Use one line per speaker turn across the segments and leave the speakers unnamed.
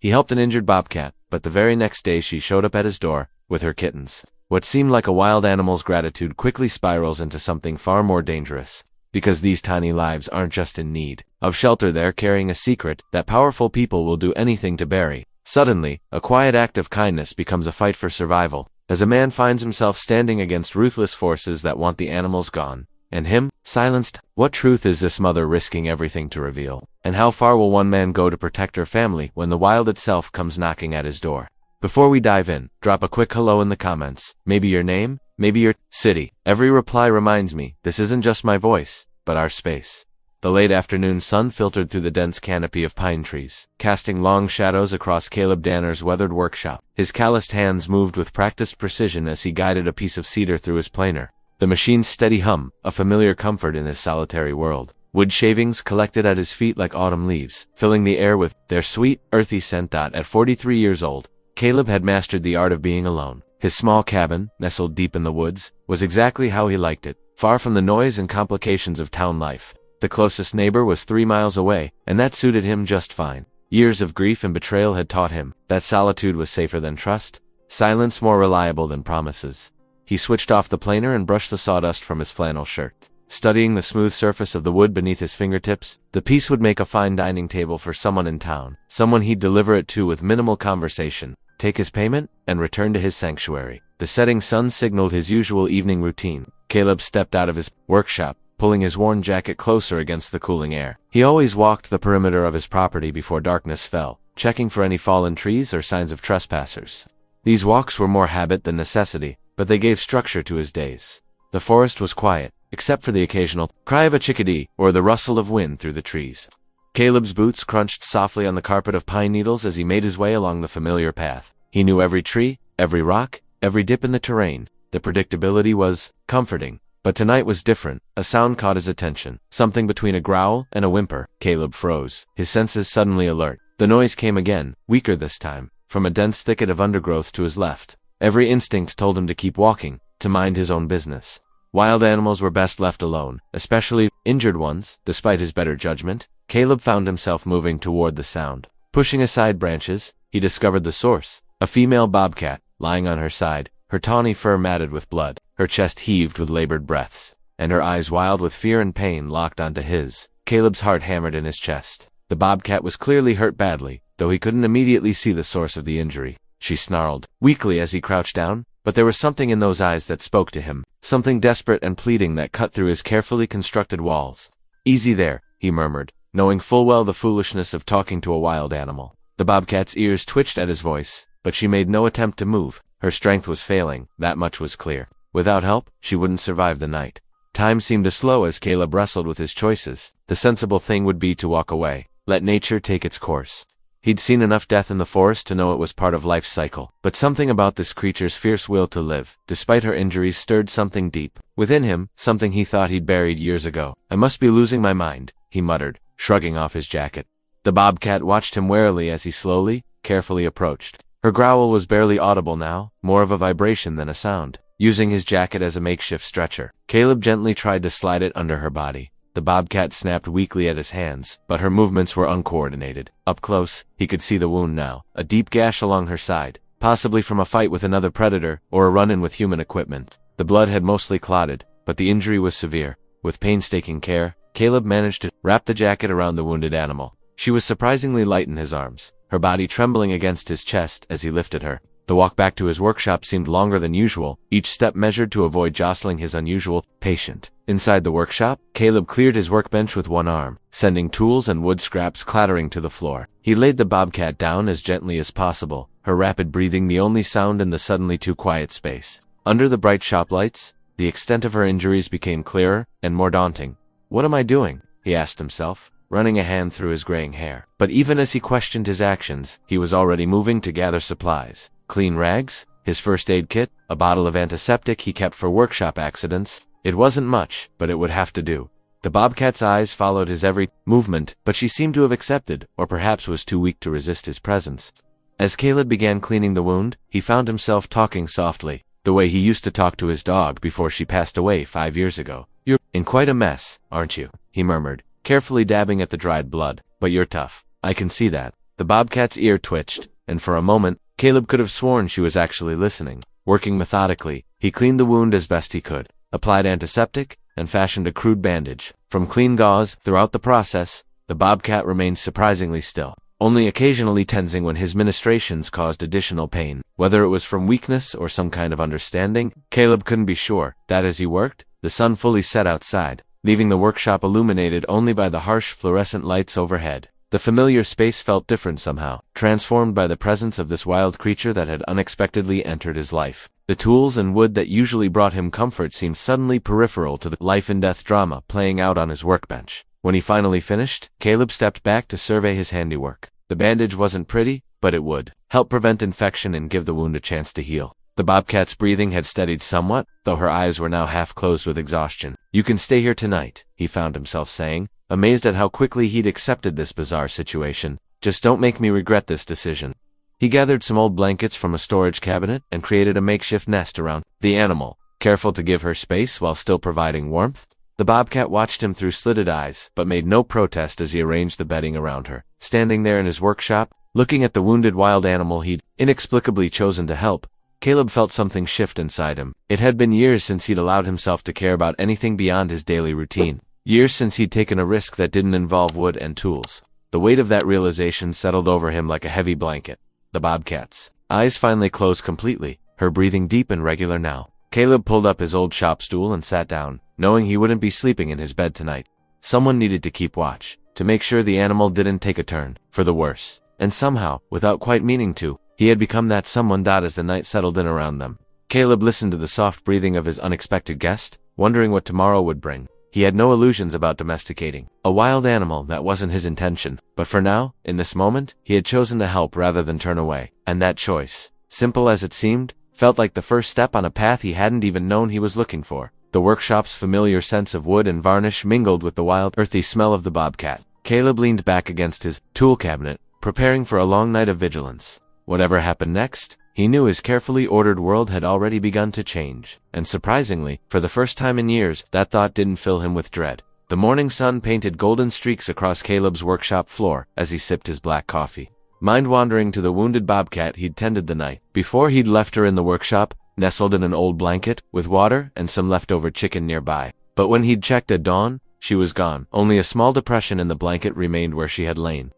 He helped an injured bobcat, but the very next day she showed up at his door with her kittens. What seemed like a wild animal's gratitude quickly spirals into something far more dangerous, because these tiny lives aren't just in need of shelter, they're carrying a secret that powerful people will do anything to bury. Suddenly, a quiet act of kindness becomes a fight for survival, as a man finds himself standing against ruthless forces that want the animals gone, and him silenced. What truth is this mother risking everything to reveal? And how far will one man go to protect her family when the wild itself comes knocking at his door? Before we dive in, drop a quick hello in the comments. Maybe your name, maybe your city. Every reply reminds me, this isn't just my voice, but our space. The late afternoon sun filtered through the dense canopy of pine trees, casting long shadows across Caleb Danner's weathered workshop. His calloused hands moved with practiced precision as he guided a piece of cedar through his planer. The machine's steady hum, a familiar comfort in his solitary world. Wood shavings collected at his feet like autumn leaves, filling the air with their sweet, earthy scent. At 43 years old, Caleb had mastered the art of being alone. His small cabin, nestled deep in the woods, was exactly how he liked it, far from the noise and complications of town life. The closest neighbor was 3 miles away, and that suited him just fine. Years of grief and betrayal had taught him that solitude was safer than trust, silence more reliable than promises. He switched off the planer and brushed the sawdust from his flannel shirt. Studying the smooth surface of the wood beneath his fingertips, the piece would make a fine dining table for someone in town, someone he'd deliver it to with minimal conversation, take his payment, and return to his sanctuary. The setting sun signaled his usual evening routine. Caleb stepped out of his workshop, pulling his worn jacket closer against the cooling air. He always walked the perimeter of his property before darkness fell, checking for any fallen trees or signs of trespassers. These walks were more habit than necessity, but they gave structure to his days. The forest was quiet, except for the occasional cry of a chickadee or the rustle of wind through the trees. Caleb's boots crunched softly on the carpet of pine needles as he made his way along the familiar path. He knew every tree, every rock, every dip in the terrain. The predictability was comforting. But tonight was different. A sound caught his attention, something between a growl and a whimper. Caleb froze, his senses suddenly alert. The noise came again, weaker this time, from a dense thicket of undergrowth to his left. Every instinct told him to keep walking, to mind his own business. Wild animals were best left alone, especially injured ones. Despite his better judgment, Caleb found himself moving toward the sound. Pushing aside branches, he discovered the source, a female bobcat, lying on her side, her tawny fur matted with blood. Her chest heaved with labored breaths, and her eyes wild with fear and pain locked onto his. Caleb's heart hammered in his chest. The bobcat was clearly hurt badly, though he couldn't immediately see the source of the injury. She snarled weakly as he crouched down, but there was something in those eyes that spoke to him, something desperate and pleading that cut through his carefully constructed walls. "Easy there," he murmured, knowing full well the foolishness of talking to a wild animal. The bobcat's ears twitched at his voice, but she made no attempt to move. Her strength was failing, that much was clear. Without help, she wouldn't survive the night. Time seemed to slow as Caleb wrestled with his choices. The sensible thing would be to walk away, let nature take its course. He'd seen enough death in the forest to know it was part of life's cycle, but something about this creature's fierce will to live, despite her injuries, stirred something deep within him, something he thought he'd buried years ago. "I must be losing my mind," he muttered, shrugging off his jacket. The bobcat watched him warily as he slowly, carefully approached. Her growl was barely audible now, more of a vibration than a sound. Using his jacket as a makeshift stretcher, Caleb gently tried to slide it under her body. The bobcat snapped weakly at his hands, but her movements were uncoordinated. Up close, he could see the wound now, a deep gash along her side, possibly from a fight with another predator or a run-in with human equipment. The blood had mostly clotted, but the injury was severe. With painstaking care, Caleb managed to wrap the jacket around the wounded animal. She was surprisingly light in his arms, her body trembling against his chest as he lifted her. The walk back to his workshop seemed longer than usual, each step measured to avoid jostling his unusual patient. Inside the workshop, Caleb cleared his workbench with one arm, sending tools and wood scraps clattering to the floor. He laid the bobcat down as gently as possible, her rapid breathing the only sound in the suddenly too quiet space. Under the bright shop lights, the extent of her injuries became clearer and more daunting. "What am I doing?" he asked himself, running a hand through his graying hair. But even as he questioned his actions, he was already moving to gather supplies. Clean rags, his first aid kit, a bottle of antiseptic he kept for workshop accidents. It wasn't much, but it would have to do. The bobcat's eyes followed his every movement, but she seemed to have accepted, or perhaps was too weak to resist his presence. As Caleb began cleaning the wound, he found himself talking softly, the way he used to talk to his dog before she passed away 5 years ago. "You're in quite a mess, aren't you?" he murmured, carefully dabbing at the dried blood. "But you're tough. I can see that." The bobcat's ear twitched, and for a moment, Caleb could have sworn she was actually listening. Working methodically, he cleaned the wound as best he could, applied antiseptic, and fashioned a crude bandage. From clean gauze, throughout the process, the bobcat remained surprisingly still, only occasionally tensing when his ministrations caused additional pain. Whether it was from weakness or some kind of understanding, Caleb couldn't be sure. That as he worked, the sun fully set outside, leaving the workshop illuminated only by the harsh fluorescent lights overhead. The familiar space felt different somehow, transformed by the presence of this wild creature that had unexpectedly entered his life. The tools and wood that usually brought him comfort seemed suddenly peripheral to the life-and-death drama playing out on his workbench. When he finally finished, Caleb stepped back to survey his handiwork. The bandage wasn't pretty, but it would help prevent infection and give the wound a chance to heal. The bobcat's breathing had steadied somewhat, though her eyes were now half closed with exhaustion. "You can stay here tonight," he found himself saying, amazed at how quickly he'd accepted this bizarre situation. "Just don't make me regret this decision." He gathered some old blankets from a storage cabinet and created a makeshift nest around the animal, careful to give her space while still providing warmth. The bobcat watched him through slitted eyes, but made no protest as he arranged the bedding around her. Standing there in his workshop, looking at the wounded wild animal he'd inexplicably chosen to help, Caleb felt something shift inside him. It had been years since he'd allowed himself to care about anything beyond his daily routine. Years since he'd taken a risk that didn't involve wood and tools. The weight of that realization settled over him like a heavy blanket. The bobcat's eyes finally closed completely, her breathing deep and regular now. Caleb pulled up his old shop stool and sat down, knowing he wouldn't be sleeping in his bed tonight. Someone needed to keep watch, to make sure the animal didn't take a turn for the worse. And somehow, without quite meaning to, he had become that someone. As the night settled in around them, Caleb listened to the soft breathing of his unexpected guest, wondering what tomorrow would bring. He had no illusions about domesticating a wild animal. That wasn't his intention. But for now, in this moment, he had chosen to help rather than turn away. And that choice, simple as it seemed, felt like the first step on a path he hadn't even known he was looking for. The workshop's familiar sense of wood and varnish mingled with the wild, earthy smell of the bobcat. Caleb leaned back against his tool cabinet, preparing for a long night of vigilance. Whatever happened next, he knew his carefully ordered world had already begun to change. And surprisingly, for the first time in years, that thought didn't fill him with dread. The morning sun painted golden streaks across Caleb's workshop floor as he sipped his black coffee, mind-wandering to the wounded bobcat he'd tended the night before. He'd left her in the workshop, nestled in an old blanket, with water and some leftover chicken nearby. But when he'd checked at dawn, she was gone. Only a small depression in the blanket remained where she had lain.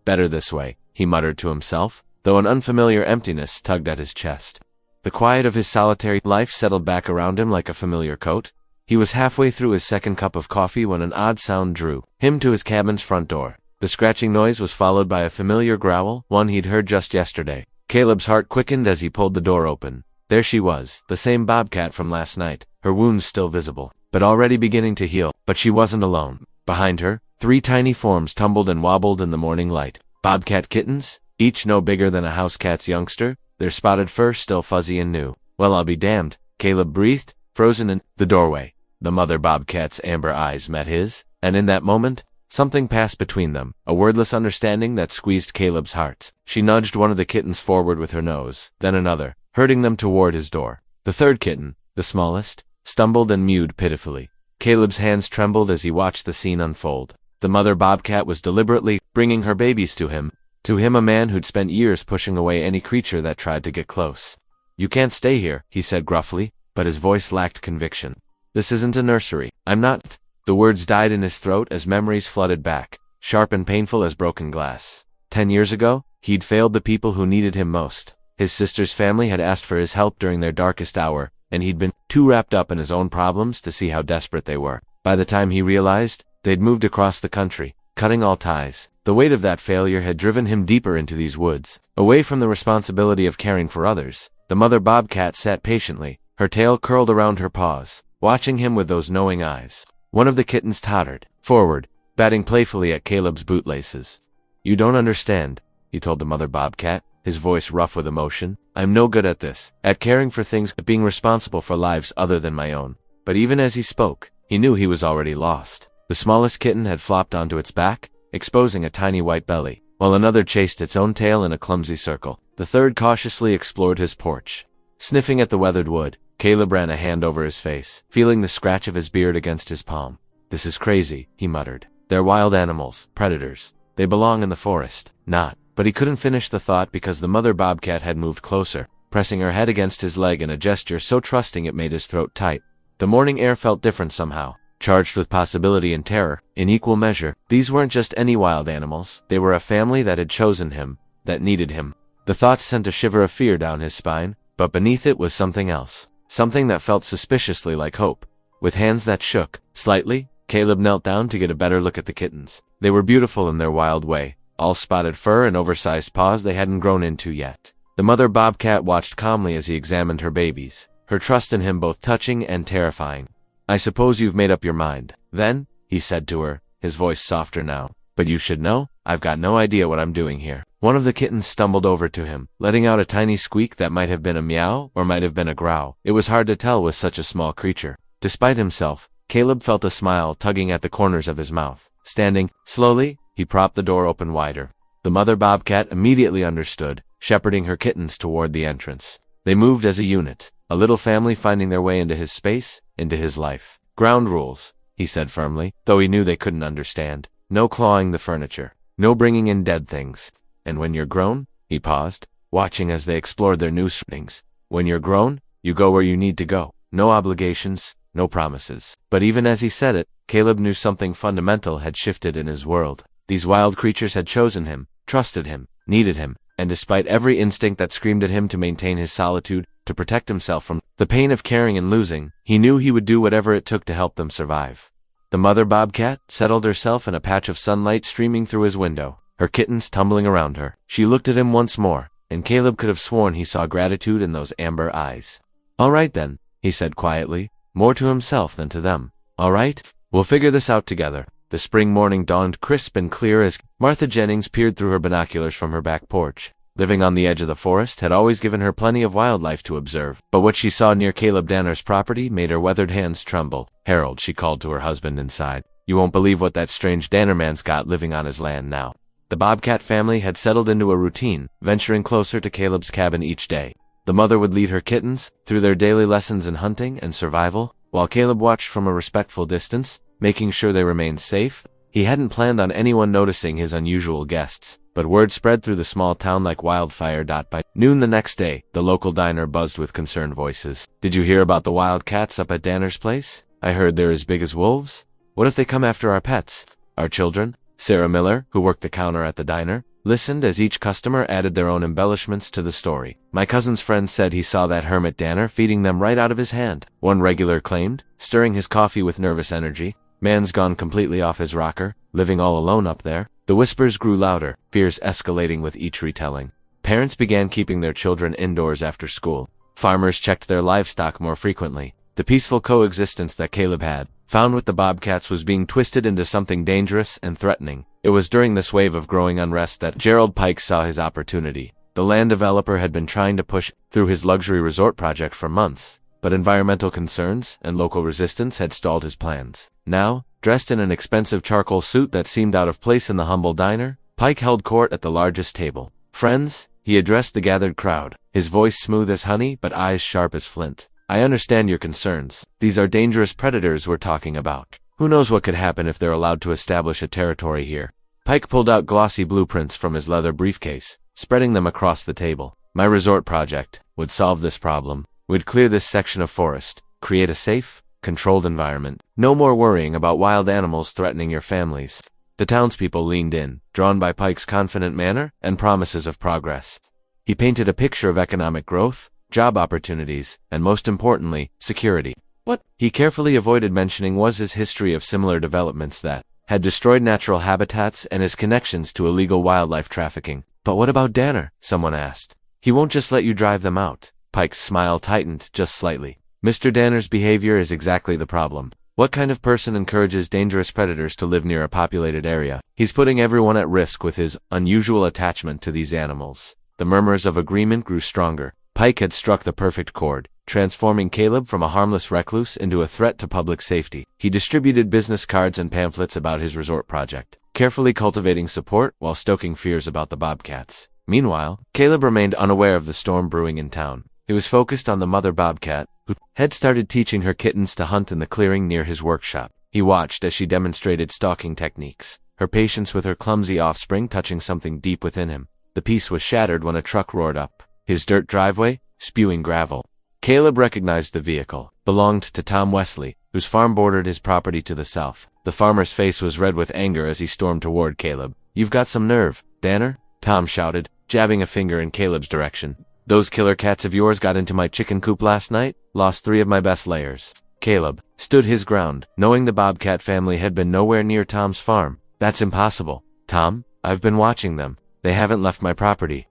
Better this way, he muttered to himself, though an unfamiliar emptiness tugged at his chest. The quiet of his solitary life settled back around him like a familiar coat. He was halfway through his second cup of coffee when an odd sound drew him to his cabin's front door. The scratching noise was followed by a familiar growl, one he'd heard just yesterday. Caleb's heart quickened as he pulled the door open. There she was, the same bobcat from last night, her wounds still visible, but already beginning to heal. But she wasn't alone. Behind her, 3 tiny forms tumbled and wobbled in the morning light. Bobcat kittens, each no bigger than a house cat's youngster, their spotted fur still fuzzy and new. "Well, I'll be damned," Caleb breathed, frozen in the doorway. The mother bobcat's amber eyes met his, and in that moment, something passed between them, a wordless understanding that squeezed Caleb's heart. She nudged one of the kittens forward with her nose, then another, herding them toward his door. The third kitten, the smallest, stumbled and mewed pitifully. Caleb's hands trembled as he watched the scene unfold. The mother bobcat was deliberately bringing her babies to him, a man who'd spent years pushing away any creature that tried to get close. "You can't stay here," he said gruffly, but his voice lacked conviction. "This isn't a nursery. I'm not." The words died in his throat as memories flooded back, sharp and painful as broken glass. 10 years ago, he'd failed the people who needed him most. His sister's family had asked for his help during their darkest hour, and he'd been too wrapped up in his own problems to see how desperate they were. By the time he realized, they'd moved across the country, cutting all ties. The weight of that failure had driven him deeper into these woods, away from the responsibility of caring for others. The mother bobcat sat patiently, her tail curled around her paws, watching him with those knowing eyes. One of the kittens tottered forward, batting playfully at Caleb's bootlaces. "You don't understand," he told the mother bobcat, his voice rough with emotion. "I'm no good at this, at caring for things, at being responsible for lives other than my own." But even as he spoke, he knew he was already lost. The smallest kitten had flopped onto its back, exposing a tiny white belly, while another chased its own tail in a clumsy circle. The third cautiously explored his porch. Sniffing at the weathered wood, Caleb ran a hand over his face, feeling the scratch of his beard against his palm. "This is crazy," he muttered. "They're wild animals, predators. They belong in the forest. Not. But he couldn't finish the thought because the mother bobcat had moved closer, pressing her head against his leg in a gesture so trusting it made his throat tight. The morning air felt different somehow, charged with possibility and terror, in equal measure. These weren't just any wild animals. They were a family that had chosen him, that needed him. The thought sent a shiver of fear down his spine, but beneath it was something else. Something that felt suspiciously like hope. With hands that shook slightly, Caleb knelt down to get a better look at the kittens. They were beautiful in their wild way, all spotted fur and oversized paws they hadn't grown into yet. The mother bobcat watched calmly as he examined her babies, her trust in him both touching and terrifying. "I suppose you've made up your mind, then?" he said to her, his voice softer now. "But you should know, I've got no idea what I'm doing here." One of the kittens stumbled over to him, letting out a tiny squeak that might have been a meow or might have been a growl. It was hard to tell with such a small creature. Despite himself, Caleb felt a smile tugging at the corners of his mouth. Standing, slowly, he propped the door open wider. The mother bobcat immediately understood, shepherding her kittens toward the entrance. They moved as a unit, a little family finding their way into his space, into his life. "Ground rules," he said firmly, though he knew they couldn't understand. "No clawing the furniture. No bringing in dead things. And when you're grown," he paused, watching as they explored their new surroundings. "When you're grown, you go where you need to go. No obligations, no promises." But even as he said it, Caleb knew something fundamental had shifted in his world. These wild creatures had chosen him, trusted him, needed him, and despite every instinct that screamed at him to maintain his solitude, to protect himself from the pain of caring and losing, he knew he would do whatever it took to help them survive. The mother bobcat settled herself in a patch of sunlight streaming through his window, her kittens tumbling around her. She looked at him once more, and Caleb could have sworn he saw gratitude in those amber eyes. "All right then," he said quietly, more to himself than to them. "All right, we'll figure this out together." The spring morning dawned crisp and clear as Martha Jennings peered through her binoculars from her back porch. Living on the edge of the forest had always given her plenty of wildlife to observe, but what she saw near Caleb Danner's property made her weathered hands tremble. "Harold," she called to her husband inside, "you won't believe what that strange Danner man's got living on his land now." The bobcat family had settled into a routine, venturing closer to Caleb's cabin each day. The mother would lead her kittens through their daily lessons in hunting and survival, while Caleb watched from a respectful distance, making sure they remained safe. He hadn't planned on anyone noticing his unusual guests, but word spread through the small town like wildfire. By noon the next day, the local diner buzzed with concerned voices. "Did you hear about the wild cats up at Danner's place? I heard they're as big as wolves. What if they come after our pets? Our children?" Sarah Miller, who worked the counter at the diner, listened as each customer added their own embellishments to the story. "My cousin's friend said he saw that hermit Danner feeding them right out of his hand," one regular claimed, stirring his coffee with nervous energy. "Man's gone completely off his rocker, living all alone up there." The whispers grew louder, fears escalating with each retelling. Parents began keeping their children indoors after school. Farmers checked their livestock more frequently. The peaceful coexistence that Caleb had found with the bobcats was being twisted into something dangerous and threatening. It was during this wave of growing unrest that Gerald Pike saw his opportunity. The land developer had been trying to push through his luxury resort project for months, but environmental concerns and local resistance had stalled his plans. Now, dressed in an expensive charcoal suit that seemed out of place in the humble diner, Pike held court at the largest table. "Friends," he addressed the gathered crowd, his voice smooth as honey but eyes sharp as flint. "I understand your concerns. These are dangerous predators we're talking about. Who knows what could happen if they're allowed to establish a territory here." Pike pulled out glossy blueprints from his leather briefcase, spreading them across the table. "My resort project would solve this problem. We'd clear this section of forest, create a safe, controlled environment. No more worrying about wild animals threatening your families." The townspeople leaned in, drawn by Pike's confident manner and promises of progress. He painted a picture of economic growth, job opportunities, and most importantly, security. What he carefully avoided mentioning was his history of similar developments that had destroyed natural habitats and his connections to illegal wildlife trafficking. "But what about Danner?" someone asked. "He won't just let you drive them out." Pike's smile tightened just slightly. "Mr. Danner's behavior is exactly the problem. What kind of person encourages dangerous predators to live near a populated area? He's putting everyone at risk with his unusual attachment to these animals." The murmurs of agreement grew stronger. Pike had struck the perfect chord, transforming Caleb from a harmless recluse into a threat to public safety. He distributed business cards and pamphlets about his resort project, carefully cultivating support while stoking fears about the bobcats. Meanwhile, Caleb remained unaware of the storm brewing in town. He was focused on the mother bobcat, who had started teaching her kittens to hunt in the clearing near his workshop. He watched as she demonstrated stalking techniques, her patience with her clumsy offspring touching something deep within him. The peace was shattered when a truck roared up his dirt driveway, spewing gravel. Caleb recognized the vehicle. Belonged to Tom Wesley, whose farm bordered his property to the south. The farmer's face was red with anger as he stormed toward Caleb. "You've got some nerve, Danner," Tom shouted, jabbing a finger in Caleb's direction. "Those killer cats of yours got into my chicken coop last night, lost 3 of my best layers." Caleb stood his ground, knowing the Bobcat family had been nowhere near Tom's farm. "That's impossible, Tom. I've been watching them. They haven't left my property.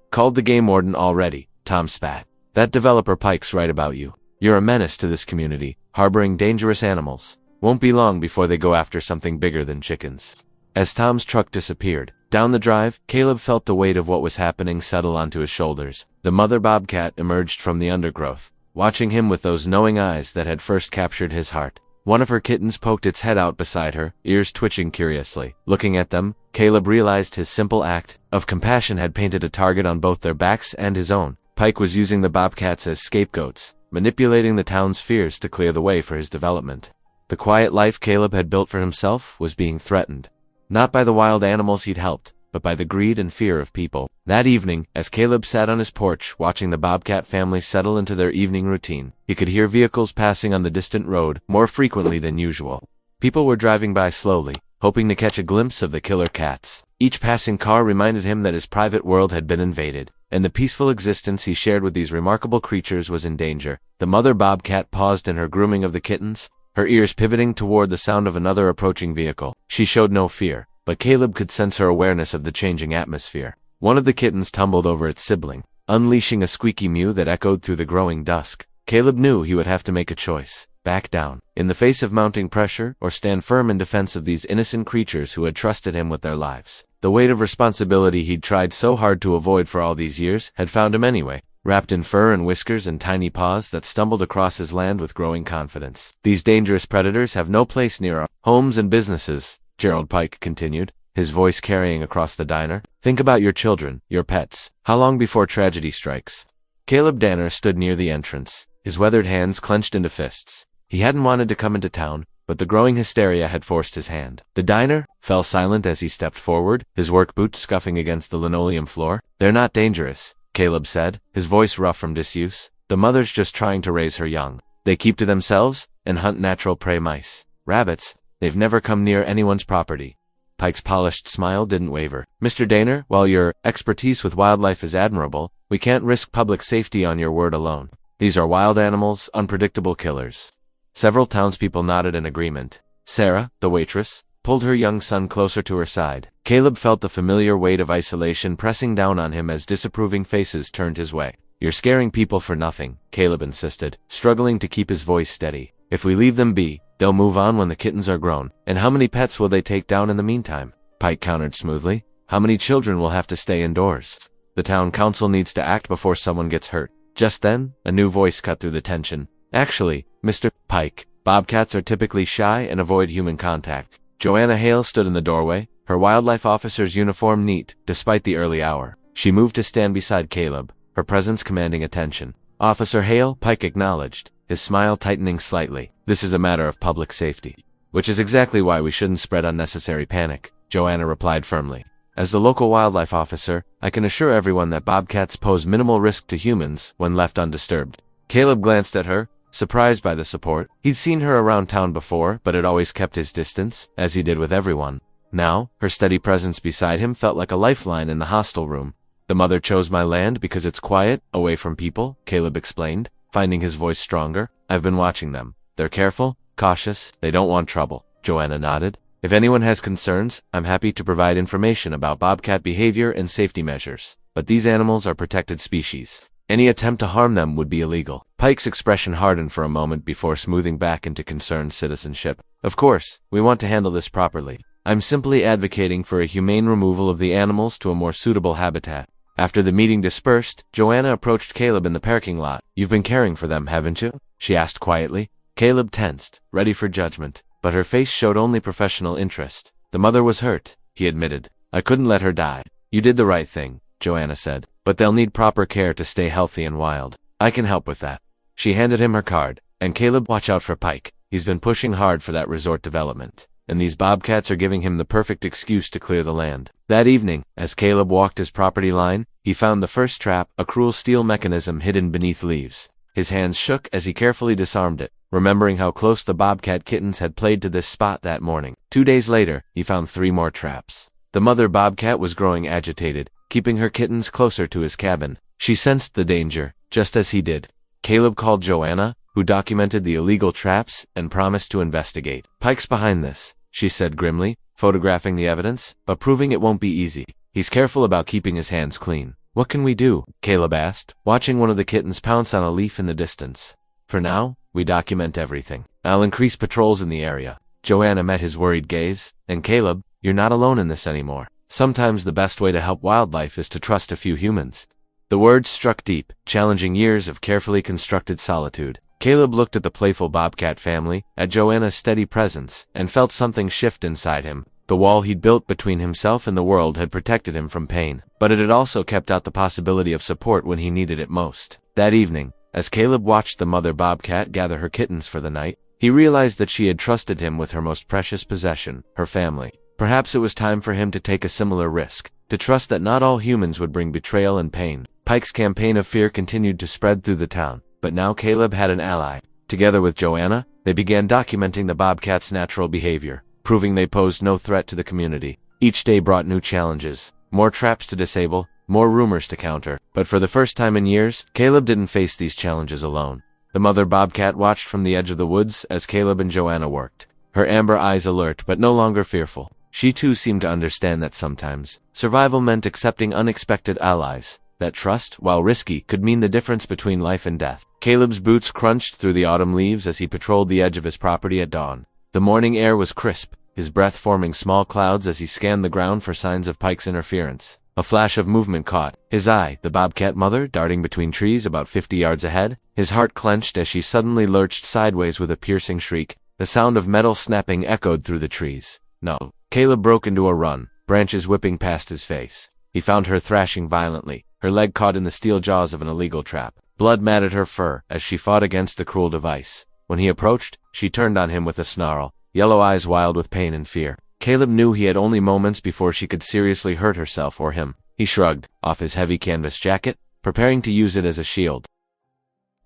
Called the game warden already," Tom spat. "That developer Pike's right about you. You're a menace to this community, harboring dangerous animals. Won't be long before they go after something bigger than chickens." As Tom's truck disappeared down the drive, Caleb felt the weight of what was happening settle onto his shoulders. The mother Bobcat emerged from the undergrowth, watching him with those knowing eyes that had first captured his heart. One of her kittens poked its head out beside her, ears twitching curiously. Looking at them, Caleb realized his simple act of compassion had painted a target on both their backs and his own. Pike was using the Bobcats as scapegoats, manipulating the town's fears to clear the way for his development. The quiet life Caleb had built for himself was being threatened. Not by the wild animals he'd helped, but by the greed and fear of people. That evening, as Caleb sat on his porch watching the Bobcat family settle into their evening routine, he could hear vehicles passing on the distant road more frequently than usual. People were driving by slowly, hoping to catch a glimpse of the killer cats. Each passing car reminded him that his private world had been invaded, and the peaceful existence he shared with these remarkable creatures was in danger. The mother Bobcat paused in her grooming of the kittens, her ears pivoting toward the sound of another approaching vehicle. She showed no fear, but Caleb could sense her awareness of the changing atmosphere. One of the kittens tumbled over its sibling, unleashing a squeaky mew that echoed through the growing dusk. Caleb knew he would have to make a choice: back down, in the face of mounting pressure, or stand firm in defense of these innocent creatures who had trusted him with their lives. The weight of responsibility he'd tried so hard to avoid for all these years had found him anyway, wrapped in fur and whiskers and tiny paws that stumbled across his land with growing confidence. "These dangerous predators have no place near our homes and businesses," Gerald Pike continued, his voice carrying across the diner. "Think about your children, your pets. How long before tragedy strikes?" Caleb Danner stood near the entrance, his weathered hands clenched into fists. He hadn't wanted to come into town, but the growing hysteria had forced his hand. The diner fell silent as he stepped forward, his work boots scuffing against the linoleum floor. "They're not dangerous," Caleb said, his voice rough from disuse. "The mother's just trying to raise her young. They keep to themselves and hunt natural prey mice. Rabbits, they've never come near anyone's property." Pike's polished smile didn't waver. "Mr. Danner, while your expertise with wildlife is admirable, we can't risk public safety on your word alone. These are wild animals, unpredictable killers." Several townspeople nodded in agreement. Sarah, the waitress, pulled her young son closer to her side. Caleb felt the familiar weight of isolation pressing down on him as disapproving faces turned his way. "You're scaring people for nothing," Caleb insisted, struggling to keep his voice steady. "If we leave them be, they'll move on when the kittens are grown. And how many pets will they take down in the meantime?" Pike countered smoothly. "How many children will have to stay indoors? The town council needs to act before someone gets hurt." Just then, a new voice cut through the tension. "Actually, Mr. Pike, Bobcats are typically shy and avoid human contact." Joanna Hale stood in the doorway, her wildlife officer's uniform neat, despite the early hour. She moved to stand beside Caleb, her presence commanding attention. "Officer Hale," Pike acknowledged, his smile tightening slightly. "This is a matter of public safety." "Which is exactly why we shouldn't spread unnecessary panic," Joanna replied firmly. "As the local wildlife officer, I can assure everyone that Bobcats pose minimal risk to humans when left undisturbed." Caleb glanced at her, surprised by the support. He'd seen her around town before, but had always kept his distance, as he did with everyone. Now, her steady presence beside him felt like a lifeline in the hostel room. "The mother chose my land because it's quiet, away from people," Caleb explained, finding his voice stronger. "I've been watching them. They're careful, cautious, they don't want trouble." Joanna nodded. "If anyone has concerns, I'm happy to provide information about Bobcat behavior and safety measures. But these animals are protected species. Any attempt to harm them would be illegal." Pike's expression hardened for a moment before smoothing back into concerned citizenship. "Of course, we want to handle this properly. I'm simply advocating for a humane removal of the animals to a more suitable habitat." After the meeting dispersed, Joanna approached Caleb in the parking lot. "You've been caring for them, haven't you?" she asked quietly. Caleb tensed, ready for judgment, but her face showed only professional interest. "The mother was hurt," he admitted. "I couldn't let her die." "You did the right thing," Joanna said, "but they'll need proper care to stay healthy and wild. I can help with that." She handed him her card. "And Caleb, watch out for Pike. He's been pushing hard for that resort development. and these bobcats are giving him the perfect excuse to clear the land. That evening, as Caleb walked his property line, he found the first trap, a cruel steel mechanism hidden beneath leaves. His hands shook as he carefully disarmed it, remembering how close the bobcat kittens had played to this spot that morning. 2 days later, he found 3 more traps. The mother bobcat was growing agitated, keeping her kittens closer to his cabin. She sensed the danger, just as he did. Caleb called Joanna, who documented the illegal traps, and promised to investigate. "Pike's behind this," she said grimly, photographing the evidence, "but proving it won't be easy. He's careful about keeping his hands clean." "What can we do?" Caleb asked, watching one of the kittens pounce on a leaf in the distance. "For now, we document everything. I'll increase patrols in the area." Joanna met his worried gaze. "And Caleb, you're not alone in this anymore. Sometimes the best way to help wildlife is to trust a few humans." The words struck deep, challenging years of carefully constructed solitude. Caleb looked at the playful bobcat family, at Joanna's steady presence, and felt something shift inside him. The wall he'd built between himself and the world had protected him from pain, but it had also kept out the possibility of support when he needed it most. That evening, as Caleb watched the mother bobcat gather her kittens for the night, he realized that she had trusted him with her most precious possession, her family. Perhaps it was time for him to take a similar risk, to trust that not all humans would bring betrayal and pain. Pike's campaign of fear continued to spread through the town, but now Caleb had an ally. Together with Joanna, they began documenting the bobcat's natural behavior, proving they posed no threat to the community. Each day brought new challenges, more traps to disable, more rumors to counter. But for the first time in years, Caleb didn't face these challenges alone. The mother bobcat watched from the edge of the woods as Caleb and Joanna worked, her amber eyes alert but no longer fearful. She too seemed to understand that sometimes survival meant accepting unexpected allies, that trust, while risky, could mean the difference between life and death. Caleb's boots crunched through the autumn leaves as he patrolled the edge of his property at dawn. The morning air was crisp, his breath forming small clouds as he scanned the ground for signs of Pike's interference. A flash of movement caught his eye, the bobcat mother darting between trees about 50 yards ahead. His heart clenched as she suddenly lurched sideways with a piercing shriek. The sound of metal snapping echoed through the trees. No. Caleb broke into a run, branches whipping past his face. He found her thrashing violently, her leg caught in the steel jaws of an illegal trap. Blood matted her fur as she fought against the cruel device. When he approached, she turned on him with a snarl, yellow eyes wild with pain and fear. Caleb knew he had only moments before she could seriously hurt herself or him. He shrugged off his heavy canvas jacket, preparing to use it as a shield.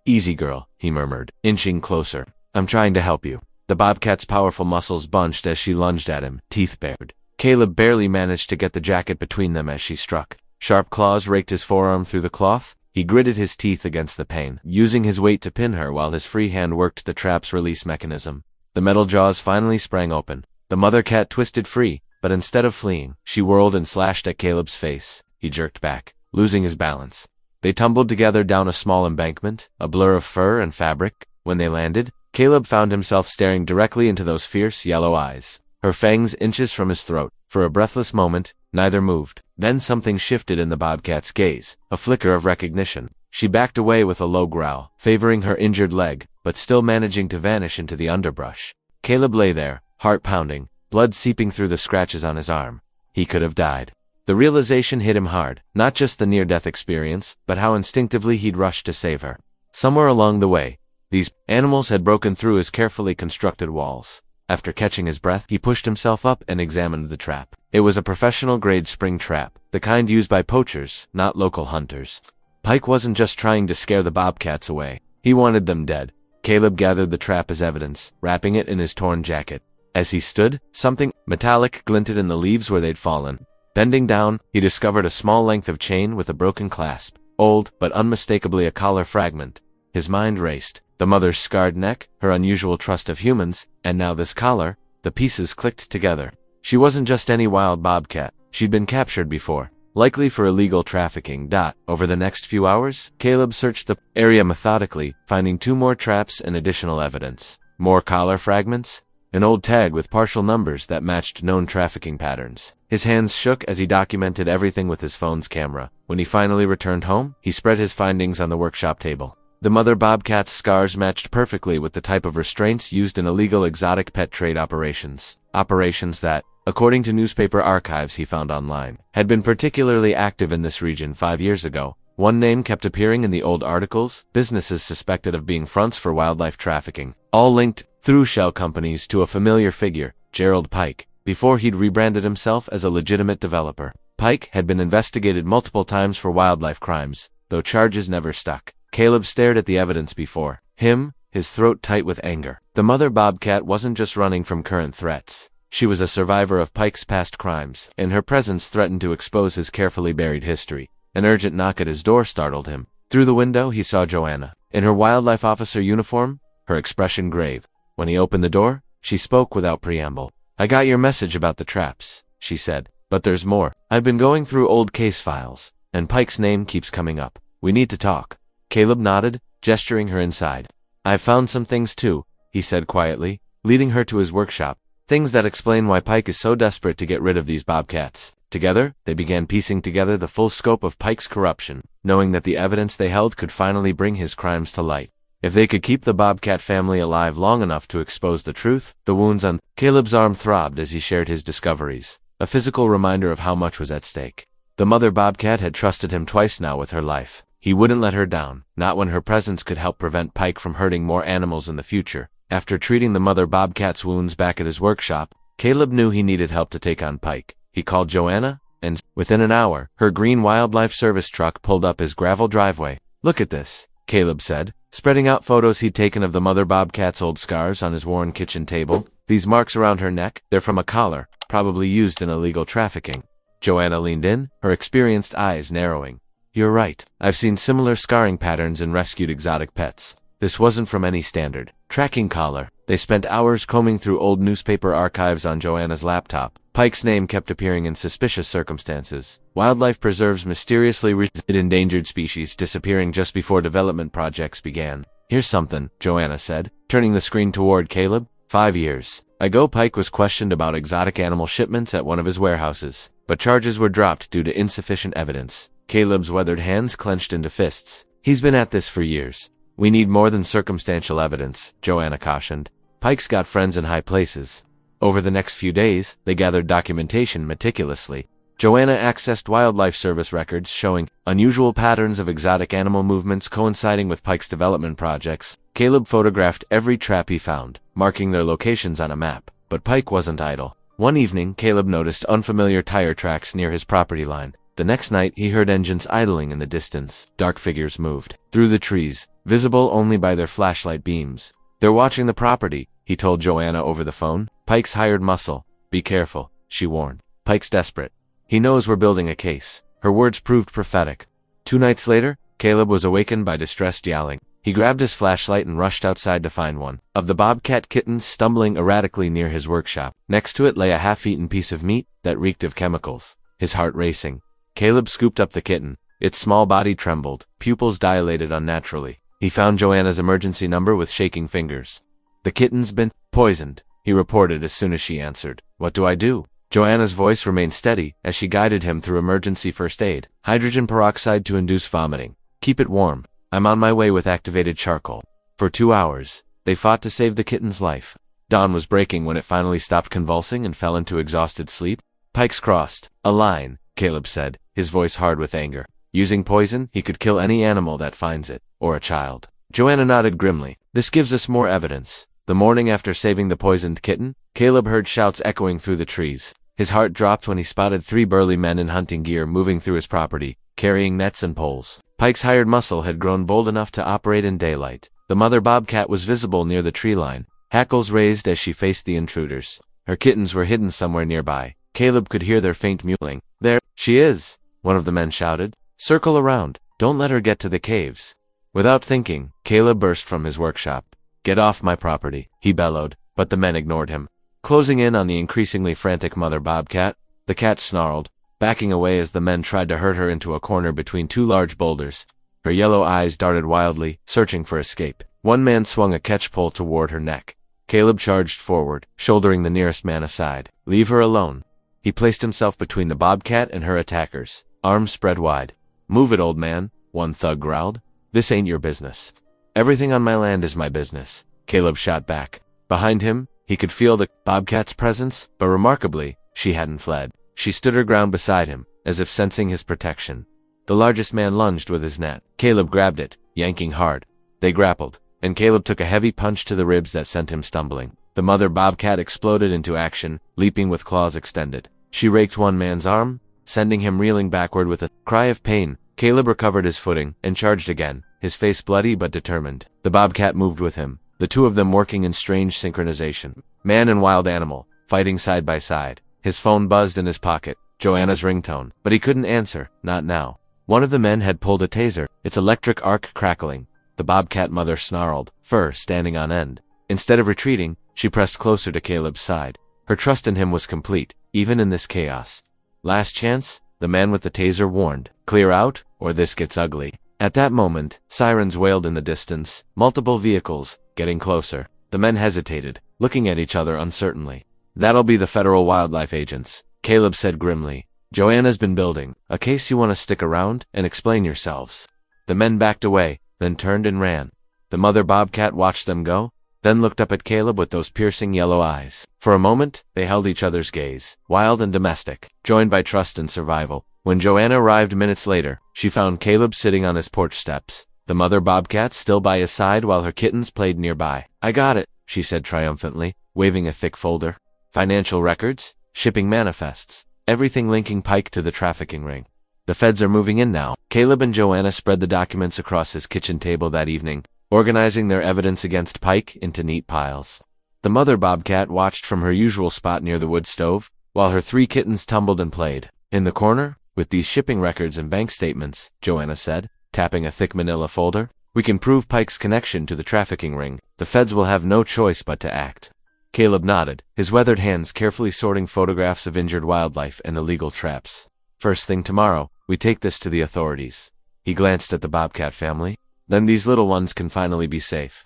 "Easy, girl," he murmured, inching closer. "I'm trying to help you." The bobcat's powerful muscles bunched as she lunged at him, teeth bared. Caleb barely managed to get the jacket between them as she struck. Sharp claws raked his forearm through the cloth. He gritted his teeth against the pain, using his weight to pin her while his free hand worked the trap's release mechanism. The metal jaws finally sprang open. The mother cat twisted free, but instead of fleeing, she whirled and slashed at Caleb's face. He jerked back, losing his balance. They tumbled together down a small embankment, a blur of fur and fabric. When they landed, Caleb found himself staring directly into those fierce yellow eyes, her fangs inches from his throat. For a breathless moment, neither moved. Then something shifted in the bobcat's gaze, a flicker of recognition. She backed away with a low growl, favoring her injured leg, but still managing to vanish into the underbrush. Caleb lay there, heart pounding, blood seeping through the scratches on his arm. He could have died. The realization hit him hard, not just the near-death experience, but how instinctively he'd rushed to save her. Somewhere along the way, these animals had broken through his carefully constructed walls. After catching his breath, he pushed himself up and examined the trap. It was a professional-grade spring trap, the kind used by poachers, not local hunters. Pike wasn't just trying to scare the bobcats away. He wanted them dead. Caleb gathered the trap as evidence, wrapping it in his torn jacket. As he stood, something metallic glinted in the leaves where they'd fallen. Bending down, he discovered a small length of chain with a broken clasp, old, but unmistakably a collar fragment. His mind raced. The mother's scarred neck, her unusual trust of humans, and now this collar. The pieces clicked together. She wasn't just any wild bobcat. She'd been captured before, likely for illegal trafficking. Over the next few hours, Caleb searched the area methodically, finding 2 more traps and additional evidence. More collar fragments, an old tag with partial numbers that matched known trafficking patterns. His hands shook as he documented everything with his phone's camera. When he finally returned home, he spread his findings on the workshop table. The mother bobcat's scars matched perfectly with the type of restraints used in illegal exotic pet trade operations. Operations that, according to newspaper archives he found online, had been particularly active in this region 5 years ago. One name kept appearing in the old articles: businesses suspected of being fronts for wildlife trafficking, all linked through shell companies to a familiar figure, Gerald Pike, before he'd rebranded himself as a legitimate developer. Pike had been investigated multiple times for wildlife crimes, though charges never stuck. Caleb stared at the evidence before him, his throat tight with anger. The mother Bobcat wasn't just running from current threats. She was a survivor of Pike's past crimes, and her presence threatened to expose his carefully buried history. An urgent knock at his door startled him. Through the window, he saw Joanna. In her wildlife officer uniform, her expression grave. When he opened the door, she spoke without preamble. "I got your message about the traps," she said. "But there's more. I've been going through old case files, and Pike's name keeps coming up. We need to talk." Caleb nodded, gesturing her inside. "I've found some things too," he said quietly, leading her to his workshop. Things that explain why Pike is so desperate to get rid of these Bobcats. Together, they began piecing together the full scope of Pike's corruption, knowing that the evidence they held could finally bring his crimes to light. If they could keep the Bobcat family alive long enough to expose the truth, the wounds on Caleb's arm throbbed as he shared his discoveries, a physical reminder of how much was at stake. The mother Bobcat had trusted him twice now with her life. He wouldn't let her down, not when her presence could help prevent Pike from hurting more animals in the future. After treating the mother Bobcat's wounds back at his workshop, Caleb knew he needed help to take on Pike. He called Joanna, and within an hour, her green wildlife service truck pulled up his gravel driveway. "Look at this," Caleb said, spreading out photos he'd taken of the mother Bobcat's old scars on his worn kitchen table. "These marks around her neck, they're from a collar, probably used in illegal trafficking." Joanna leaned in, her experienced eyes narrowing. "You're right. I've seen similar scarring patterns in rescued exotic pets. This wasn't from any standard tracking collar." They spent hours combing through old newspaper archives on Joanna's laptop. Pike's name kept appearing in suspicious circumstances. Wildlife preserves mysteriously listed endangered species disappearing just before development projects began. "Here's something," Joanna said, turning the screen toward Caleb. 5 years ago, Pike was questioned about exotic animal shipments at one of his warehouses, but charges were dropped due to insufficient evidence. Caleb's weathered hands clenched into fists. "He's been at this for years. We need more than circumstantial evidence," Joanna cautioned. "Pike's got friends in high places." Over the next few days, they gathered documentation meticulously. Joanna accessed wildlife service records showing unusual patterns of exotic animal movements coinciding with Pike's development projects. Caleb photographed every trap he found, marking their locations on a map. But Pike wasn't idle. One evening, Caleb noticed unfamiliar tire tracks near his property line. The next night, he heard engines idling in the distance. Dark figures moved through the trees, visible only by their flashlight beams. "They're watching the property," he told Joanna over the phone. "Pike's hired muscle. Be careful," she warned. "Pike's desperate. He knows we're building a case." Her words proved prophetic. 2 nights later, Caleb was awakened by distressed yowling. He grabbed his flashlight and rushed outside to find one of the Bobcat kittens stumbling erratically near his workshop. Next to it lay a half-eaten piece of meat that reeked of chemicals. His heart racing, Caleb scooped up the kitten. Its small body trembled, pupils dilated unnaturally. He found Joanna's emergency number with shaking fingers. "The kitten's been poisoned," he reported as soon as she answered. "What do I do?" Joanna's voice remained steady as she guided him through emergency first aid. "Hydrogen peroxide to induce vomiting. Keep it warm. I'm on my way with activated charcoal." For 2 hours, they fought to save the kitten's life. Dawn was breaking when it finally stopped convulsing and fell into exhausted sleep. "Pike's crossed a line," Caleb said, his voice hard with anger. "Using poison, he could kill any animal that finds it, or a child." Joanna nodded grimly. "This gives us more evidence." The morning after saving the poisoned kitten, Caleb heard shouts echoing through the trees. His heart dropped when he spotted 3 burly men in hunting gear moving through his property, carrying nets and poles. Pike's hired muscle had grown bold enough to operate in daylight. The mother Bobcat was visible near the tree line, hackles raised as she faced the intruders. Her kittens were hidden somewhere nearby. Caleb could hear their faint mewling. "There she is," one of the men shouted. "Circle around. Don't let her get to the caves." Without thinking, Caleb burst from his workshop. "Get off my property," he bellowed, but the men ignored him. Closing in on the increasingly frantic mother Bobcat, the cat snarled, backing away as the men tried to herd her into a corner between 2 large boulders. Her yellow eyes darted wildly, searching for escape. One man swung a catch pole toward her neck. Caleb charged forward, shouldering the nearest man aside. "Leave her alone." He placed himself between the Bobcat and her attackers, arms spread wide. "Move it, old man," one thug growled. "This ain't your business." "Everything on my land is my business," Caleb shot back. Behind him, he could feel the Bobcat's presence, but remarkably, she hadn't fled. She stood her ground beside him, as if sensing his protection. The largest man lunged with his net. Caleb grabbed it, yanking hard. They grappled, and Caleb took a heavy punch to the ribs that sent him stumbling. The mother bobcat exploded into action, leaping with claws extended. She raked one man's arm, sending him reeling backward with a cry of pain. Caleb recovered his footing and charged again, his face bloody but determined. The bobcat moved with him, the two of them working in strange synchronization. Man and wild animal, fighting side by side. His phone buzzed in his pocket, Joanna's ringtone, but he couldn't answer, not now. One of the men had pulled a taser, its electric arc crackling. The bobcat mother snarled, fur standing on end. Instead of retreating, she pressed closer to Caleb's side. Her trust in him was complete, even in this chaos. Last chance, the man with the taser warned. Clear out, or this gets ugly. At that moment, sirens wailed in the distance, multiple vehicles, getting closer. The men hesitated, looking at each other uncertainly. That'll be the federal wildlife agents, Caleb said grimly. Joanna's been building, a case you want to stick around and explain yourselves. The men backed away, then turned and ran. The mother bobcat watched them go, then looked up at Caleb with those piercing yellow eyes. For a moment, they held each other's gaze, wild and domestic, joined by trust and survival. When Joanna arrived minutes later, she found Caleb sitting on his porch steps, the mother bobcat still by his side while her kittens played nearby. I got it, she said triumphantly, waving a thick folder. Financial records, shipping manifests, everything linking Pike to the trafficking ring. The feds are moving in now. Caleb and Joanna spread the documents across his kitchen table that evening, organizing their evidence against Pike into neat piles. The mother bobcat watched from her usual spot near the wood stove, while her 3 kittens tumbled and played. In the corner, with these shipping records and bank statements, Joanna said, tapping a thick manila folder, we can prove Pike's connection to the trafficking ring. The feds will have no choice but to act. Caleb nodded, his weathered hands carefully sorting photographs of injured wildlife and illegal traps. First thing tomorrow, we take this to the authorities. He glanced at the bobcat family. Then these little ones can finally be safe.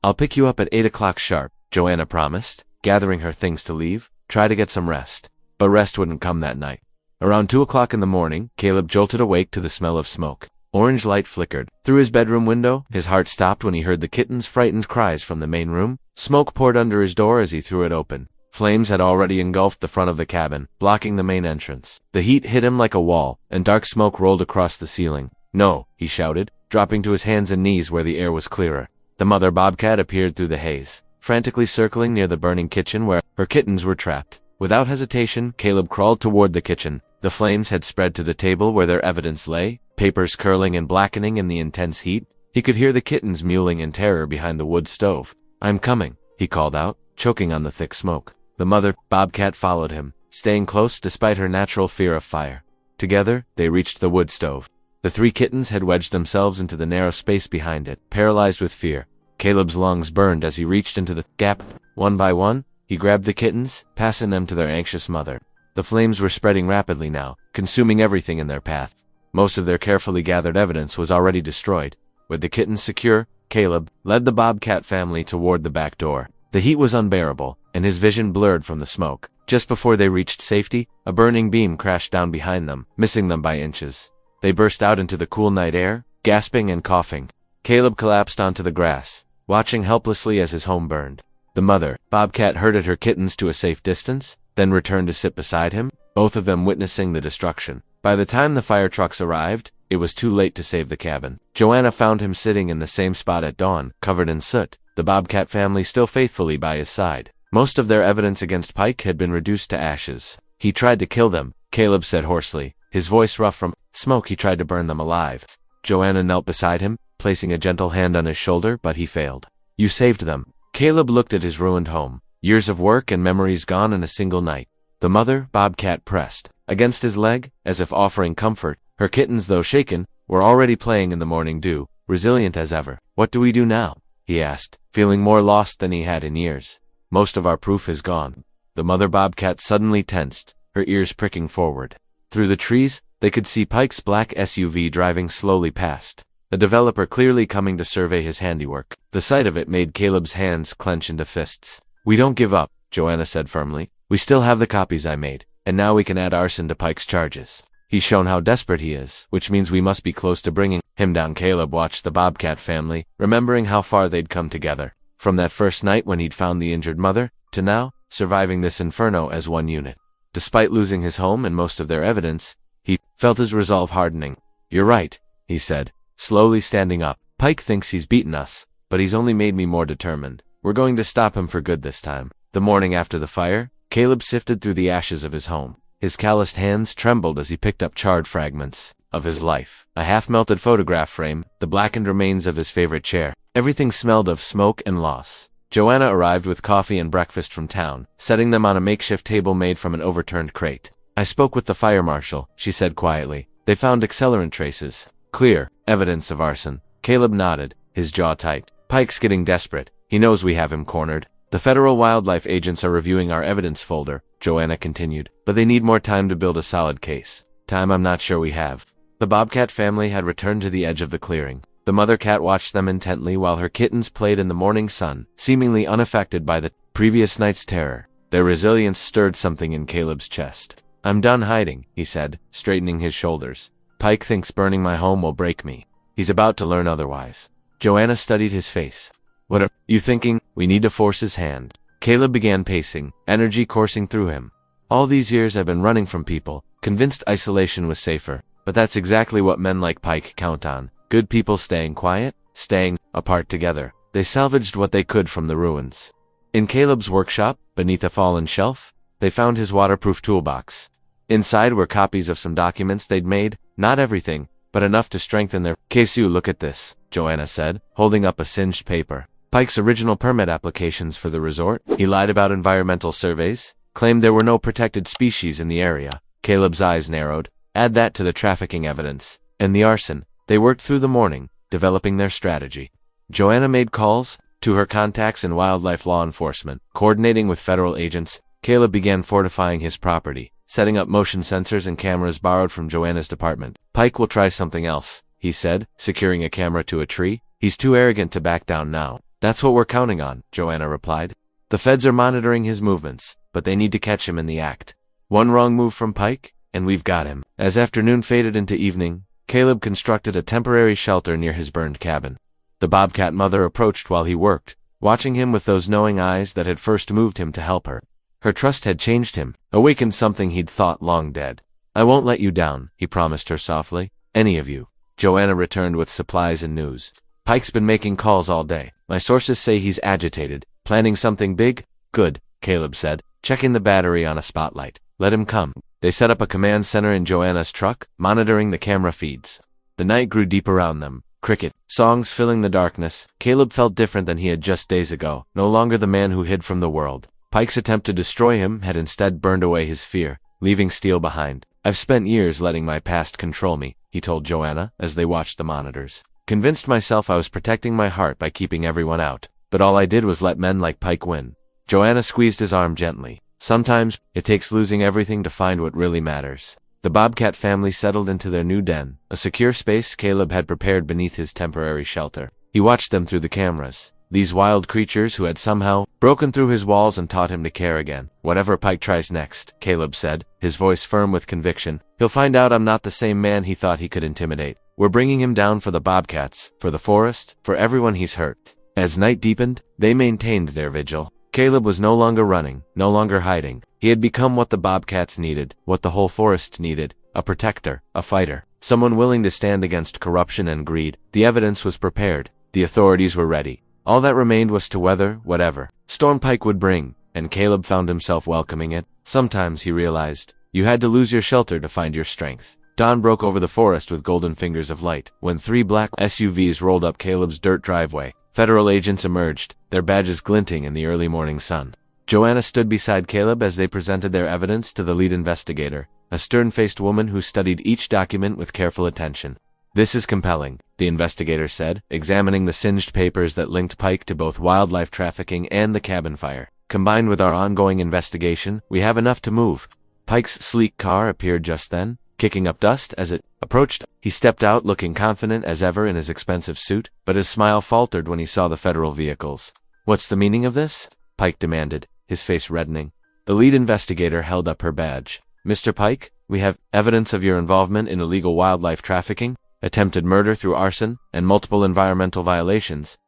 I'll pick you up at 8 o'clock sharp, Joanna promised, gathering her things to leave. Try to get some rest. But rest wouldn't come that night. Around 2 o'clock in the morning, Caleb jolted awake to the smell of smoke. Orange light flickered. Through his bedroom window, his heart stopped when he heard the kittens' frightened cries from the main room. Smoke poured under his door as he threw it open. Flames had already engulfed the front of the cabin, blocking the main entrance. The heat hit him like a wall, and dark smoke rolled across the ceiling. No, he shouted, dropping to his hands and knees where the air was clearer. The mother bobcat appeared through the haze, frantically circling near the burning kitchen where her kittens were trapped. Without hesitation, Caleb crawled toward the kitchen. The flames had spread to the table where their evidence lay, papers curling and blackening in the intense heat. He could hear the kittens mewling in terror behind the wood stove. I'm coming, he called out, choking on the thick smoke. The mother bobcat followed him, staying close despite her natural fear of fire. Together, they reached the wood stove. The 3 kittens had wedged themselves into the narrow space behind it, paralyzed with fear. Caleb's lungs burned as he reached into the gap. One by one, he grabbed the kittens, passing them to their anxious mother. The flames were spreading rapidly now, consuming everything in their path. Most of their carefully gathered evidence was already destroyed. With the kittens secure, Caleb led the bobcat family toward the back door. The heat was unbearable, and his vision blurred from the smoke. Just before they reached safety, a burning beam crashed down behind them, missing them by inches. They burst out into the cool night air, gasping and coughing. Caleb collapsed onto the grass, watching helplessly as his home burned. The mother bobcat herded her kittens to a safe distance, then returned to sit beside him, both of them witnessing the destruction. By the time the fire trucks arrived, it was too late to save the cabin. Joanna found him sitting in the same spot at dawn, covered in soot, the bobcat family still faithfully by his side. Most of their evidence against Pike had been reduced to ashes. He tried to kill them, Caleb said hoarsely, his voice rough from smoke. He tried to burn them alive. Joanna knelt beside him, placing a gentle hand on his shoulder, but he failed. You saved them. Caleb looked at his ruined home. Years of work and memories gone in a single night. The mother bobcat pressed against his leg, as if offering comfort. Her kittens, though shaken, were already playing in the morning dew, resilient as ever. What do we do now? He asked, feeling more lost than he had in years. Most of our proof is gone. The mother bobcat suddenly tensed, her ears pricking forward. Through the trees, they could see Pike's black SUV driving slowly past. The developer clearly coming to survey his handiwork. The sight of it made Caleb's hands clench into fists. We don't give up, Joanna said firmly. We still have the copies I made, and now we can add arson to Pike's charges. He's shown how desperate he is, which means we must be close to bringing him down. Caleb watched the bobcat family, remembering how far they'd come together. From that first night when he'd found the injured mother, to now, surviving this inferno as one unit. Despite losing his home and most of their evidence, he felt his resolve hardening. You're right, he said, slowly standing up. Pike thinks he's beaten us, but he's only made me more determined. We're going to stop him for good this time. The morning after the fire, Caleb sifted through the ashes of his home. His calloused hands trembled as he picked up charred fragments of his life. A half-melted photograph frame, the blackened remains of his favorite chair. Everything smelled of smoke and loss. Joanna arrived with coffee and breakfast from town, setting them on a makeshift table made from an overturned crate. I spoke with the fire marshal, she said quietly. They found accelerant traces. Clear evidence of arson. Caleb nodded, his jaw tight. Pike's getting desperate. He knows we have him cornered. The federal wildlife agents are reviewing our evidence folder, Joanna continued, but they need more time to build a solid case. Time I'm not sure we have. The Bobcat family had returned to the edge of the clearing. The mother cat watched them intently while her kittens played in the morning sun, seemingly unaffected by the previous night's terror. Their resilience stirred something in Caleb's chest. I'm done hiding, he said, straightening his shoulders. Pike thinks burning my home will break me. He's about to learn otherwise. Joanna studied his face. What are you thinking? We need to force his hand. Caleb began pacing, energy coursing through him. All these years I've been running from people, convinced isolation was safer. But that's exactly what men like Pike count on. Good people staying quiet, staying apart together. They salvaged what they could from the ruins. In Caleb's workshop, beneath a fallen shelf, they found his waterproof toolbox. Inside were copies of some documents they'd made, not everything, but enough to strengthen their case. You look at this, Joanna said, holding up a singed paper. Pike's original permit applications for the resort. He lied about environmental surveys, claimed there were no protected species in the area. Caleb's eyes narrowed. Add that to the trafficking evidence, and the arson. They worked through the morning, developing their strategy. Joanna made calls to her contacts in wildlife law enforcement, coordinating with federal agents. Caleb began fortifying his property, setting up motion sensors and cameras borrowed from Joanna's department. Pike will try something else, he said, securing a camera to a tree. He's too arrogant to back down now. That's what we're counting on, Joanna replied. The feds are monitoring his movements, but they need to catch him in the act. One wrong move from Pike, and we've got him. As afternoon faded into evening, Caleb constructed a temporary shelter near his burned cabin. The Bobcat mother approached while he worked, watching him with those knowing eyes that had first moved him to help her. Her trust had changed him, awakened something he'd thought long dead. I won't let you down, he promised her softly. Any of you. Joanna returned with supplies and news. Pike's been making calls all day. My sources say he's agitated, planning something big. Good, Caleb said, checking the battery on a spotlight. Let him come. They set up a command center in Joanna's truck, monitoring the camera feeds. The night grew deep around them. Cricket songs filling the darkness. Caleb felt different than he had just days ago, no longer the man who hid from the world. Pike's attempt to destroy him had instead burned away his fear, leaving steel behind. I've spent years letting my past control me, he told Joanna, as they watched the monitors. Convinced myself I was protecting my heart by keeping everyone out, but all I did was let men like Pike win. Joanna squeezed his arm gently. Sometimes, it takes losing everything to find what really matters. The Bobcat family settled into their new den, a secure space Caleb had prepared beneath his temporary shelter. He watched them through the cameras. These wild creatures who had somehow broken through his walls and taught him to care again. Whatever Pike tries next, Caleb said, his voice firm with conviction, he'll find out I'm not the same man he thought he could intimidate. We're bringing him down for the Bobcats, for the forest, for everyone he's hurt. As night deepened, they maintained their vigil. Caleb was no longer running, no longer hiding. He had become what the Bobcats needed, what the whole forest needed, a protector, a fighter, someone willing to stand against corruption and greed. The evidence was prepared. The authorities were ready. All that remained was to weather whatever storm Pike would bring, and Caleb found himself welcoming it. Sometimes, he realized, you had to lose your shelter to find your strength. Dawn broke over the forest with golden fingers of light, when 3 black SUVs rolled up Caleb's dirt driveway. Federal agents emerged, their badges glinting in the early morning sun. Joanna stood beside Caleb as they presented their evidence to the lead investigator, a stern-faced woman who studied each document with careful attention. This is compelling, the investigator said, examining the singed papers that linked Pike to both wildlife trafficking and the cabin fire. Combined with our ongoing investigation, we have enough to move. Pike's sleek car appeared just then, kicking up dust as it approached. He stepped out looking confident as ever in his expensive suit, but his smile faltered when he saw the federal vehicles. What's the meaning of this? Pike demanded, his face reddening. The lead investigator held up her badge. Mr. Pike, we have evidence of your involvement in illegal wildlife trafficking, attempted murder through arson, and multiple environmental violations.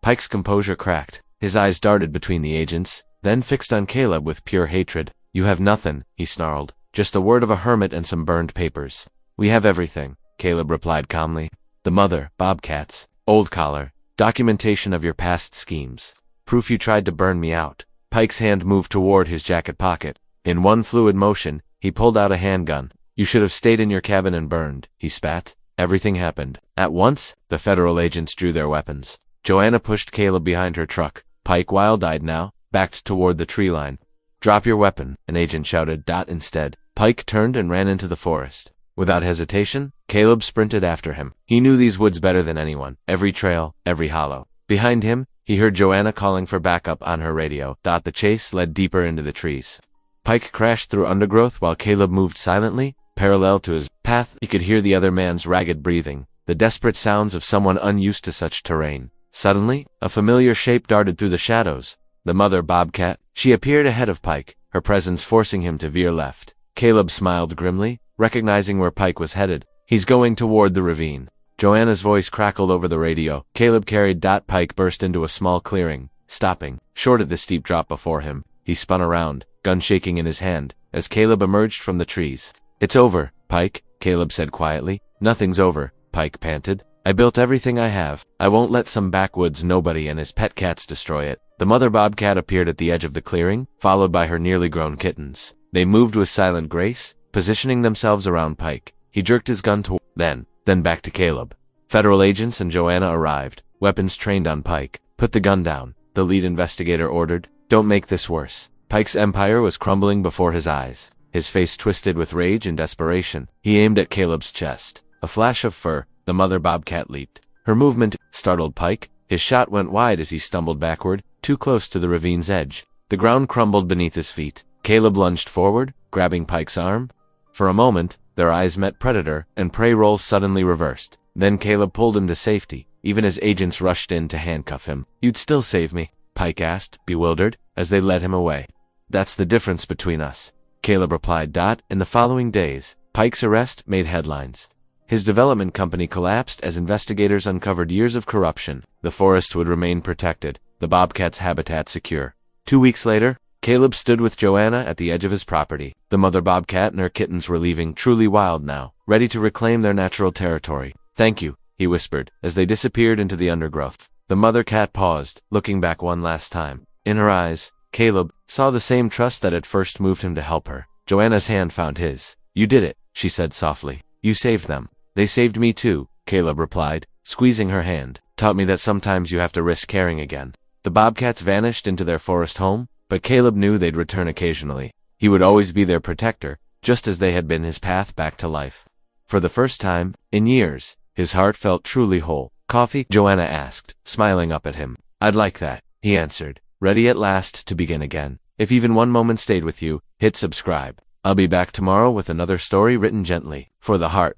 Pike's composure cracked. His eyes darted between the agents, then fixed on Caleb with pure hatred. You have nothing, he snarled. Just the word of a hermit and some burned papers. We have everything, Caleb replied calmly. The mother, Bobcats, Old Collar, Documentation of your past schemes. Proof you tried to burn me out. Pike's hand moved toward his jacket pocket. In one fluid motion, he pulled out a handgun. You should have stayed in your cabin and burned, he spat. Everything happened. At once, the federal agents drew their weapons. Joanna pushed Caleb behind her truck. Pike, wild-eyed now, backed toward the tree line. Drop your weapon, an agent shouted. Instead, Pike turned and ran into the forest. Without hesitation, Caleb sprinted after him. He knew these woods better than anyone, every trail, every hollow. Behind him, he heard Joanna calling for backup on her radio. The chase led deeper into the trees. Pike crashed through undergrowth while Caleb moved silently, parallel to his path. He could hear the other man's ragged breathing, the desperate sounds of someone unused to such terrain. Suddenly, a familiar shape darted through the shadows. The mother Bobcat. She appeared ahead of Pike, her presence forcing him to veer left. Caleb smiled grimly, recognizing where Pike was headed. He's going toward the ravine. Joanna's voice crackled over the radio. Caleb carried. Pike burst into a small clearing, stopping, short of the steep drop before him. He spun around, gun shaking in his hand, as Caleb emerged from the trees. It's over, Pike, Caleb said quietly. Nothing's over, Pike panted. I built everything I have. I won't let some backwoods nobody and his pet cats destroy it. The mother Bobcat appeared at the edge of the clearing, followed by her nearly grown kittens. They moved with silent grace, positioning themselves around Pike. He jerked his gun toward then back to Caleb. Federal agents and Joanna arrived, weapons trained on Pike. Put the gun down, the lead investigator ordered. Don't make this worse. Pike's empire was crumbling before his eyes. His face twisted with rage and desperation. He aimed at Caleb's chest. A flash of fur. The mother Bobcat leaped. Her movement startled Pike. His shot went wide as he stumbled backward, too close to the ravine's edge. The ground crumbled beneath his feet. Caleb lunged forward, grabbing Pike's arm. For a moment, their eyes met. Predator and prey roles suddenly reversed. Then Caleb pulled him to safety, even as agents rushed in to handcuff him. You'd still save me? Pike asked, bewildered, as they led him away. That's the difference between us, Caleb replied. In the following days, Pike's arrest made headlines. His development company collapsed as investigators uncovered years of corruption. The forest would remain protected, the Bobcat's habitat secure. 2 weeks later, Caleb stood with Joanna at the edge of his property. The mother Bobcat and her kittens were leaving, truly wild now, ready to reclaim their natural territory. Thank you, he whispered, as they disappeared into the undergrowth. The mother cat paused, looking back one last time. In her eyes, Caleb saw the same trust that had first moved him to help her. Joanna's hand found his. You did it, she said softly. You saved them. They saved me too, Caleb replied, squeezing her hand. Taught me that sometimes you have to risk caring again. The Bobcats vanished into their forest home, but Caleb knew they'd return occasionally. He would always be their protector, just as they had been his path back to life. For the first time, in years, his heart felt truly whole. Coffee? Joanna asked, smiling up at him. I'd like that, he answered, ready at last to begin again. If even one moment stayed with you, hit subscribe. I'll be back tomorrow with another story written gently, for the heart.